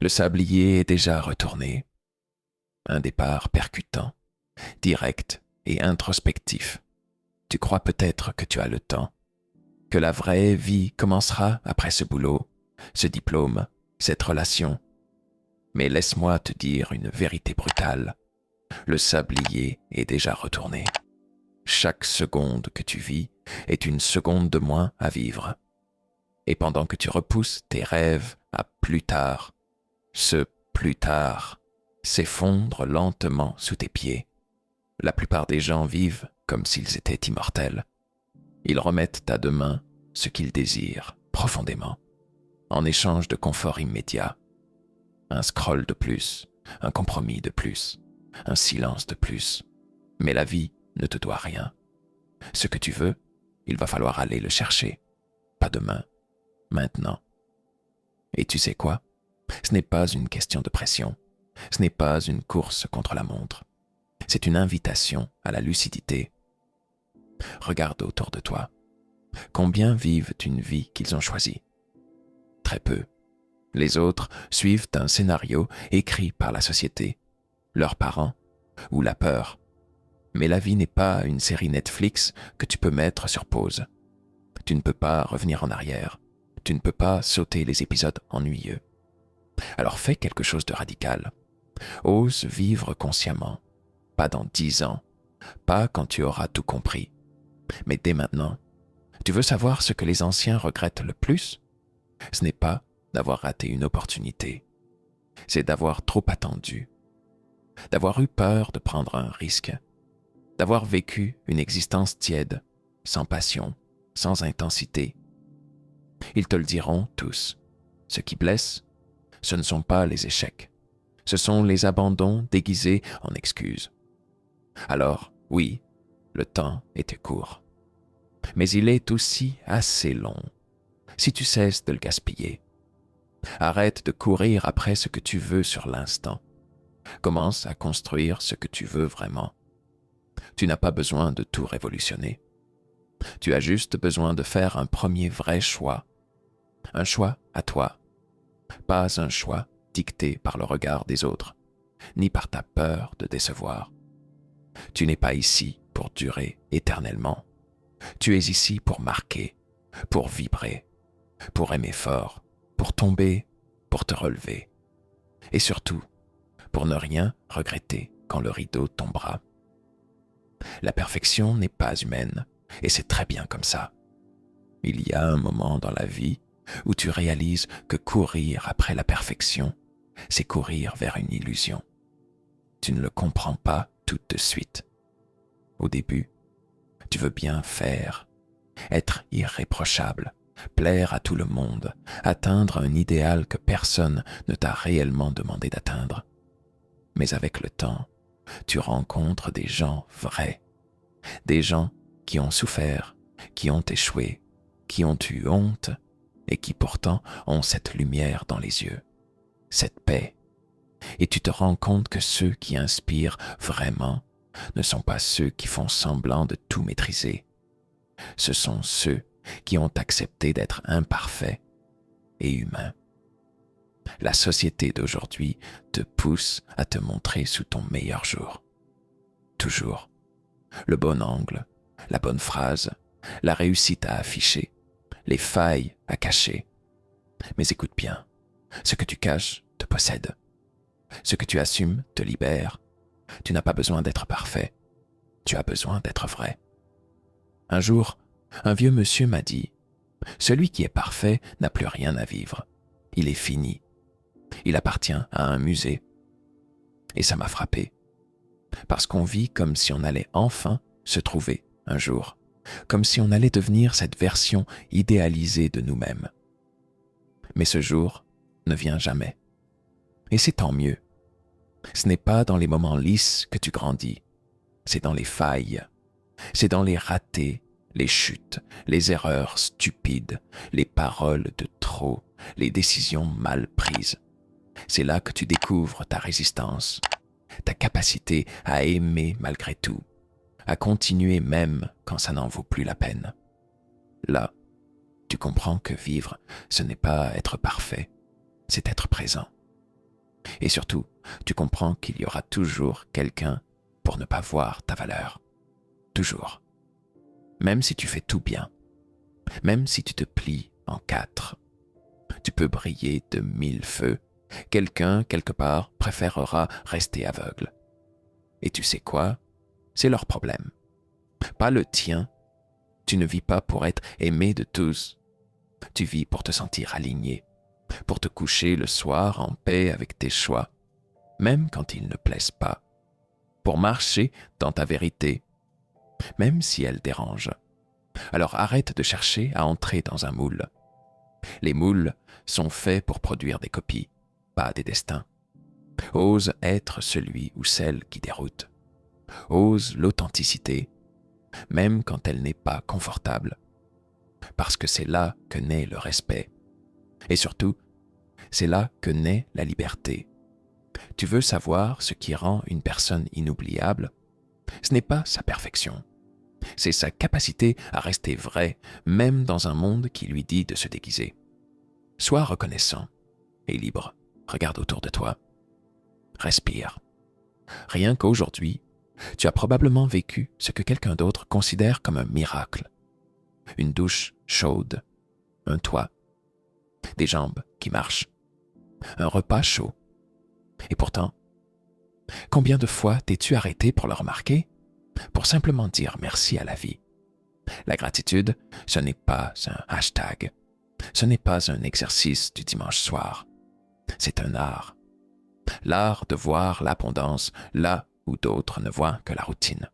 Le sablier est déjà retourné. Un départ percutant, direct et introspectif. Tu crois peut-être que tu as le temps, que la vraie vie commencera après ce boulot, ce diplôme, cette relation. Mais laisse-moi te dire une vérité brutale. Le sablier est déjà retourné. Chaque seconde que tu vis est une seconde de moins à vivre. Et pendant que tu repousses tes rêves à plus tard, ce plus tard s'effondre lentement sous tes pieds. La plupart des gens vivent comme s'ils étaient immortels. Ils remettent à demain ce qu'ils désirent profondément, en échange de confort immédiat. Un scroll de plus, un compromis de plus, un silence de plus. Mais la vie ne te doit rien. Ce que tu veux, il va falloir aller le chercher. Pas demain, maintenant. Et tu sais quoi? Ce n'est pas une question de pression. Ce n'est pas une course contre la montre. C'est une invitation à la lucidité. Regarde autour de toi. Combien vivent une vie qu'ils ont choisie? Très peu. Les autres suivent un scénario écrit par la société, leurs parents ou la peur. Mais la vie n'est pas une série Netflix que tu peux mettre sur pause. Tu ne peux pas revenir en arrière. Tu ne peux pas sauter les épisodes ennuyeux. Alors fais quelque chose de radical. Ose vivre consciemment. Pas dans 10 ans. Pas quand tu auras tout compris. Mais dès maintenant. Tu veux savoir ce que les anciens regrettent le plus? Ce n'est pas d'avoir raté une opportunité. C'est d'avoir trop attendu. D'avoir eu peur de prendre un risque. D'avoir vécu une existence tiède, sans passion, sans intensité. Ils te le diront tous. Ce qui blesse, ce ne sont pas les échecs. Ce sont les abandons déguisés en excuses. Alors, oui, le temps était court. Mais il est aussi assez long, si tu cesses de le gaspiller. Arrête de courir après ce que tu veux sur l'instant. Commence à construire ce que tu veux vraiment. Tu n'as pas besoin de tout révolutionner. Tu as juste besoin de faire un premier vrai choix. Un choix à toi. Pas un choix dicté par le regard des autres, ni par ta peur de décevoir. Tu n'es pas ici pour durer éternellement. Tu es ici pour marquer, pour vibrer, pour aimer fort, pour tomber, pour te relever. Et surtout, pour ne rien regretter quand le rideau tombera. La perfection n'est pas humaine, et c'est très bien comme ça. Il y a un moment dans la vie où tu réalises que courir après la perfection, c'est courir vers une illusion. Tu ne le comprends pas tout de suite. Au début, tu veux bien faire, être irréprochable, plaire à tout le monde, atteindre un idéal que personne ne t'a réellement demandé d'atteindre. Mais avec le temps, tu rencontres des gens vrais, des gens qui ont souffert, qui ont échoué, qui ont eu honte et qui pourtant ont cette lumière dans les yeux, cette paix. Et tu te rends compte que ceux qui inspirent vraiment ne sont pas ceux qui font semblant de tout maîtriser. Ce sont ceux qui ont accepté d'être imparfaits et humains. La société d'aujourd'hui te pousse à te montrer sous ton meilleur jour. Toujours. Le bon angle, la bonne phrase, la réussite à afficher, les failles à cacher. Mais écoute bien, ce que tu caches te possède. Ce que tu assumes te libère. Tu n'as pas besoin d'être parfait. Tu as besoin d'être vrai. Un jour, un vieux monsieur m'a dit « Celui qui est parfait n'a plus rien à vivre. Il est fini. Il appartient à un musée. » Et ça m'a frappé. Parce qu'on vit comme si on allait enfin se trouver un jour. Comme si on allait devenir cette version idéalisée de nous-mêmes. Mais ce jour ne vient jamais. Et c'est tant mieux. Ce n'est pas dans les moments lisses que tu grandis. C'est dans les failles. C'est dans les ratés, les chutes, les erreurs stupides, les paroles de trop, les décisions mal prises. C'est là que tu découvres ta résistance, ta capacité à aimer malgré tout, à continuer même quand ça n'en vaut plus la peine. Là, tu comprends que vivre, ce n'est pas être parfait, c'est être présent. Et surtout, tu comprends qu'il y aura toujours quelqu'un pour ne pas voir ta valeur. Toujours. Même si tu fais tout bien, même si tu te plies en quatre, tu peux briller de 1000 feux. Quelqu'un, quelque part, préférera rester aveugle. Et tu sais quoi? C'est leur problème. Pas le tien. Tu ne vis pas pour être aimé de tous. Tu vis pour te sentir aligné, pour te coucher le soir en paix avec tes choix, même quand ils ne plaisent pas, pour marcher dans ta vérité, même si elle dérange. Alors arrête de chercher à entrer dans un moule. Les moules sont faits pour produire des copies, pas des destins. Ose être celui ou celle qui déroute. Ose l'authenticité, même quand elle n'est pas confortable, parce que c'est là que naît le respect. Et surtout, c'est là que naît la liberté. Tu veux savoir ce qui rend une personne inoubliable? Ce n'est pas sa perfection. C'est sa capacité à rester vrai, même dans un monde qui lui dit de se déguiser. Sois reconnaissant et libre. Regarde autour de toi. Respire. Rien qu'aujourd'hui, tu as probablement vécu ce que quelqu'un d'autre considère comme un miracle. Une douche chaude, un toit, des jambes qui marchent, un repas chaud. Et pourtant, combien de fois t'es-tu arrêté pour le remarquer, pour simplement dire merci à la vie? La gratitude, ce n'est pas un hashtag, ce n'est pas un exercice du dimanche soir, c'est un art. L'art de voir l'abondance là où d'autres ne voient que la routine.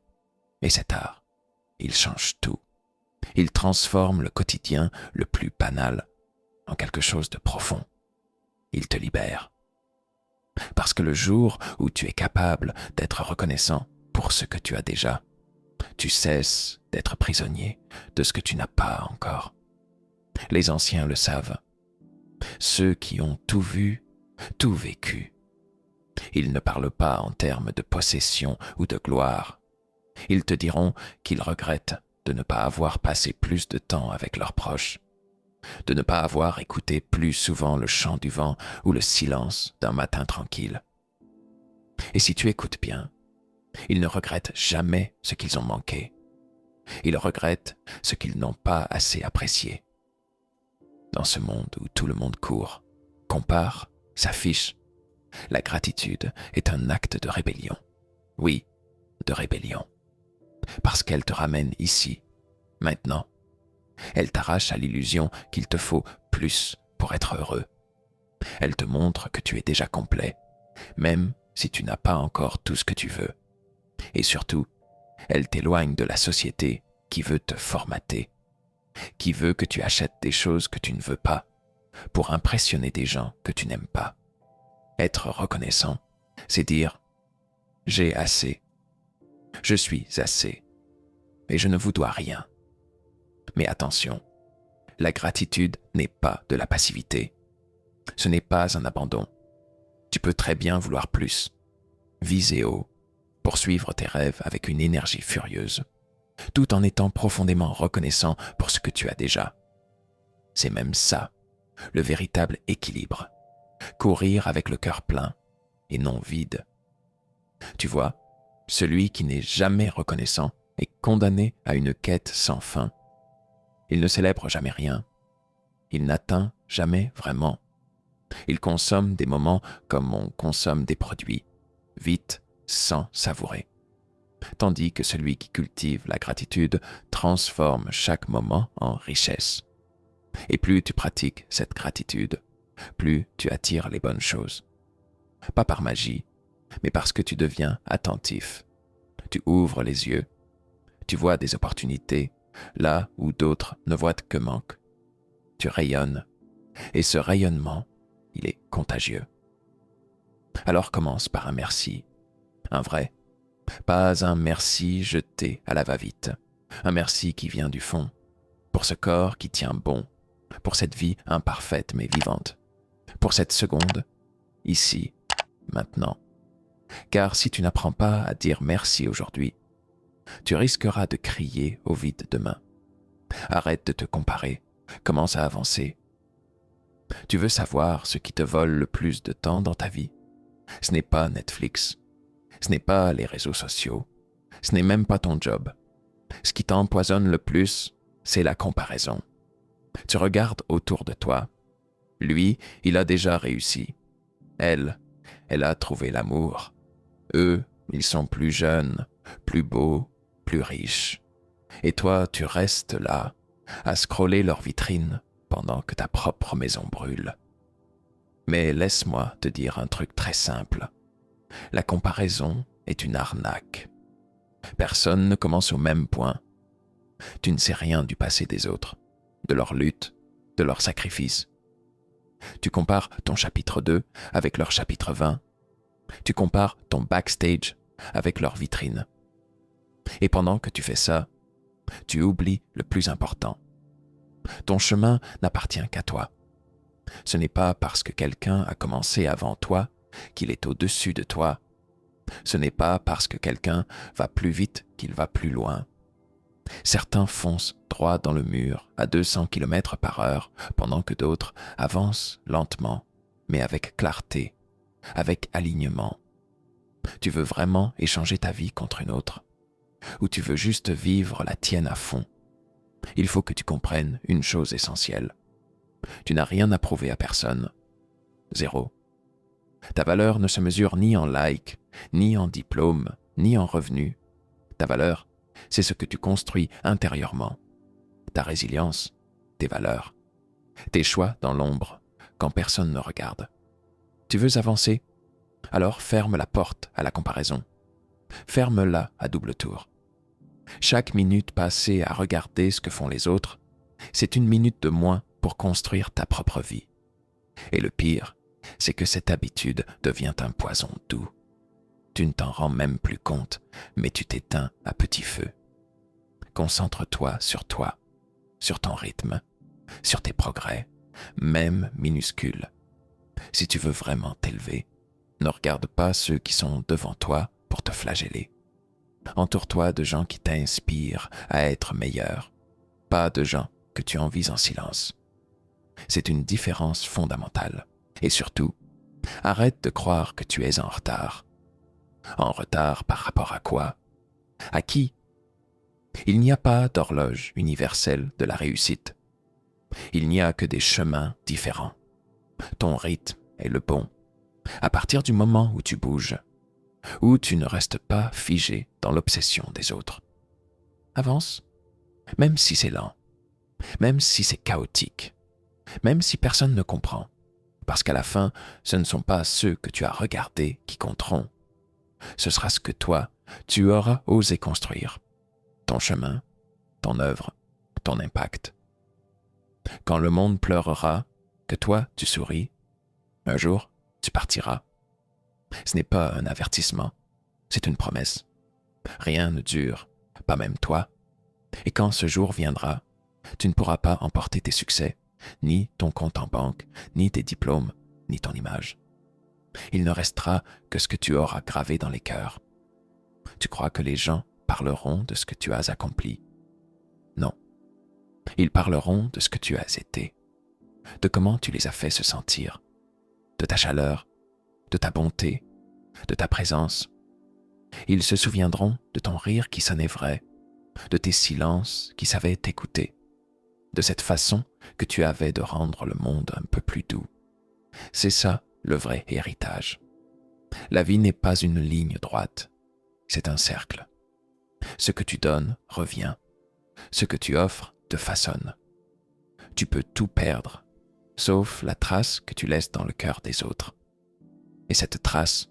Et cet art, il change tout. Il transforme le quotidien le plus banal en quelque chose de profond. Il te libère. Parce que le jour où tu es capable d'être reconnaissant pour ce que tu as déjà, tu cesses d'être prisonnier de ce que tu n'as pas encore. Les anciens le savent. Ceux qui ont tout vu, tout vécu. Ils ne parlent pas en termes de possession ou de gloire. Ils te diront qu'ils regrettent de ne pas avoir passé plus de temps avec leurs proches, de ne pas avoir écouté plus souvent le chant du vent ou le silence d'un matin tranquille. Et si tu écoutes bien, ils ne regrettent jamais ce qu'ils ont manqué. Ils regrettent ce qu'ils n'ont pas assez apprécié. Dans ce monde où tout le monde court, compare, s'affiche, la gratitude est un acte de rébellion. Oui, de rébellion. Parce qu'elle te ramène ici, maintenant. Elle t'arrache à l'illusion qu'il te faut plus pour être heureux. Elle te montre que tu es déjà complet, même si tu n'as pas encore tout ce que tu veux. Et surtout, elle t'éloigne de la société qui veut te formater, qui veut que tu achètes des choses que tu ne veux pas, pour impressionner des gens que tu n'aimes pas. Être reconnaissant, c'est dire « j'ai assez, je suis assez, et je ne vous dois rien ». Mais attention, la gratitude n'est pas de la passivité. Ce n'est pas un abandon. Tu peux très bien vouloir plus, viser haut, poursuivre tes rêves avec une énergie furieuse, tout en étant profondément reconnaissant pour ce que tu as déjà. C'est même ça, le véritable équilibre. Courir avec le cœur plein et non vide. Tu vois, celui qui n'est jamais reconnaissant est condamné à une quête sans fin. Il ne célèbre jamais rien. Il n'atteint jamais vraiment. Il consomme des moments comme on consomme des produits, vite, sans savourer. Tandis que celui qui cultive la gratitude transforme chaque moment en richesse. Et plus tu pratiques cette gratitude, plus tu attires les bonnes choses. Pas par magie, mais parce que tu deviens attentif. Tu ouvres les yeux. Tu vois des opportunités là où d'autres ne voient que manque. Tu rayonnes. Et ce rayonnement, il est contagieux. Alors commence par un merci. Un vrai. Pas un merci jeté à la va-vite. Un merci qui vient du fond. Pour ce corps qui tient bon. Pour cette vie imparfaite mais vivante. Pour cette seconde, ici, maintenant. Car si tu n'apprends pas à dire merci aujourd'hui, tu risqueras de crier au vide demain. Arrête de te comparer, commence à avancer. Tu veux savoir ce qui te vole le plus de temps dans ta vie? Ce n'est pas Netflix. Ce n'est pas les réseaux sociaux. Ce n'est même pas ton job. Ce qui t'empoisonne le plus, c'est la comparaison. Tu regardes autour de toi. Lui, il a déjà réussi. Elle a trouvé l'amour. Eux, ils sont plus jeunes, plus beaux, plus riches. Et toi, tu restes là, à scroller leurs vitrines pendant que ta propre maison brûle. Mais laisse-moi te dire un truc très simple. La comparaison est une arnaque. Personne ne commence au même point. Tu ne sais rien du passé des autres, de leur lutte, de leurs sacrifices. Tu compares ton chapitre 2 avec leur chapitre 20. Tu compares ton backstage avec leur vitrine. Et pendant que tu fais ça, tu oublies le plus important. Ton chemin n'appartient qu'à toi. Ce n'est pas parce que quelqu'un a commencé avant toi qu'il est au-dessus de toi. Ce n'est pas parce que quelqu'un va plus vite qu'il va plus loin. Certains foncent droit dans le mur à 200 km/h pendant que d'autres avancent lentement, mais avec clarté, avec alignement. Tu veux vraiment échanger ta vie contre une autre? Ou tu veux juste vivre la tienne à fond? Il faut que tu comprennes une chose essentielle. Tu n'as rien à prouver à personne. Zéro. Ta valeur ne se mesure ni en likes, ni en diplômes, ni en revenus. Ta valeur, c'est ce que tu construis intérieurement. Ta résilience, tes valeurs, tes choix dans l'ombre, quand personne ne regarde. Tu veux avancer? Alors ferme la porte à la comparaison. Ferme-la à double tour. Chaque minute passée à regarder ce que font les autres, c'est une minute de moins pour construire ta propre vie. Et le pire, c'est que cette habitude devient un poison doux. Tu ne t'en rends même plus compte, mais tu t'éteins à petit feu. Concentre-toi, sur ton rythme, sur tes progrès, même minuscules. Si tu veux vraiment t'élever, ne regarde pas ceux qui sont devant toi pour te flageller. Entoure-toi de gens qui t'inspirent à être meilleur, pas de gens que tu envies en silence. C'est une différence fondamentale. Et surtout, arrête de croire que tu es en retard. En retard par rapport à quoi? À qui? Il n'y a pas d'horloge universelle de la réussite. Il n'y a que des chemins différents. Ton rythme est le bon. À partir du moment où tu bouges, où tu ne restes pas figé dans l'obsession des autres. Avance, même si c'est lent, même si c'est chaotique, même si personne ne comprend, parce qu'à la fin, ce ne sont pas ceux que tu as regardés qui compteront. Ce sera ce que toi, tu auras osé construire. Ton chemin, ton œuvre, ton impact. Quand le monde pleurera, que toi, tu souris, un jour, tu partiras. Ce n'est pas un avertissement, c'est une promesse. Rien ne dure, pas même toi. Et quand ce jour viendra, tu ne pourras pas emporter tes succès, ni ton compte en banque, ni tes diplômes, ni ton image. Il ne restera que ce que tu auras gravé dans les cœurs. Tu crois que les gens parleront de ce que tu as accompli? Non. Ils parleront de ce que tu as été, de comment tu les as fait se sentir, de ta chaleur, de ta bonté, de ta présence. Ils se souviendront de ton rire qui sonnait vrai, de tes silences qui savaient t'écouter, de cette façon que tu avais de rendre le monde un peu plus doux. C'est ça le vrai héritage. La vie n'est pas une ligne droite, c'est un cercle. Ce que tu donnes revient, ce que tu offres te façonne. Tu peux tout perdre, sauf la trace que tu laisses dans le cœur des autres. Et cette trace,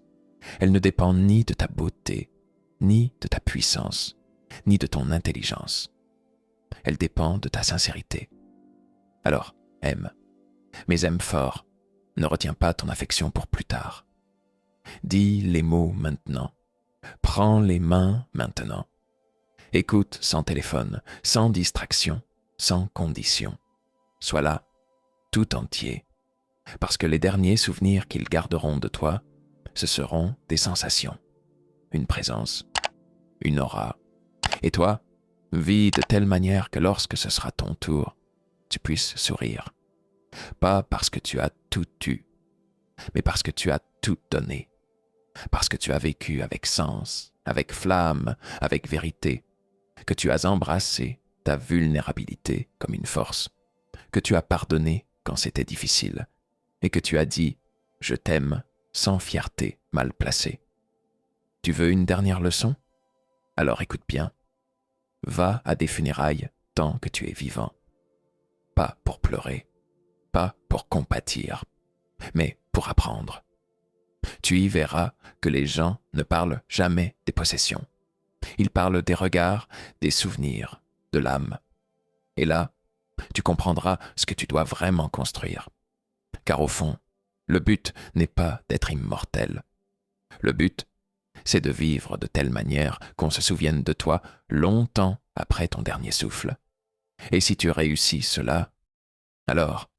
elle ne dépend ni de ta beauté, ni de ta puissance, ni de ton intelligence. Elle dépend de ta sincérité. Alors, aime, mais aime fort. Ne retiens pas ton affection pour plus tard. Dis les mots maintenant. Prends les mains maintenant. Écoute sans téléphone, sans distraction, sans condition. Sois là, tout entier. Parce que les derniers souvenirs qu'ils garderont de toi, ce seront des sensations, une présence, une aura. Et toi, vis de telle manière que lorsque ce sera ton tour, tu puisses sourire. Pas parce que tu as tout eu, mais parce que tu as tout donné. parce que tu as vécu avec sens, avec flamme, avec vérité, que tu as embrassé ta vulnérabilité comme une force, que tu as pardonné quand c'était difficile, et que tu as dit « je t'aime » sans fierté mal placée. Tu veux une dernière leçon? Alors écoute bien. Va à des funérailles tant que tu es vivant. Pas pour pleurer, pas pour compatir, mais pour apprendre. Tu y verras que les gens ne parlent jamais des possessions. Ils parlent des regards, des souvenirs, de l'âme. Et là, tu comprendras ce que tu dois vraiment construire. Car au fond, le but n'est pas d'être immortel. Le but, c'est de vivre de telle manière qu'on se souvienne de toi longtemps après ton dernier souffle. Et si tu réussis cela, alors,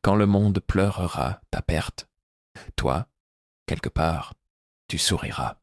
quand le monde pleurera ta perte, toi, quelque part, tu souriras.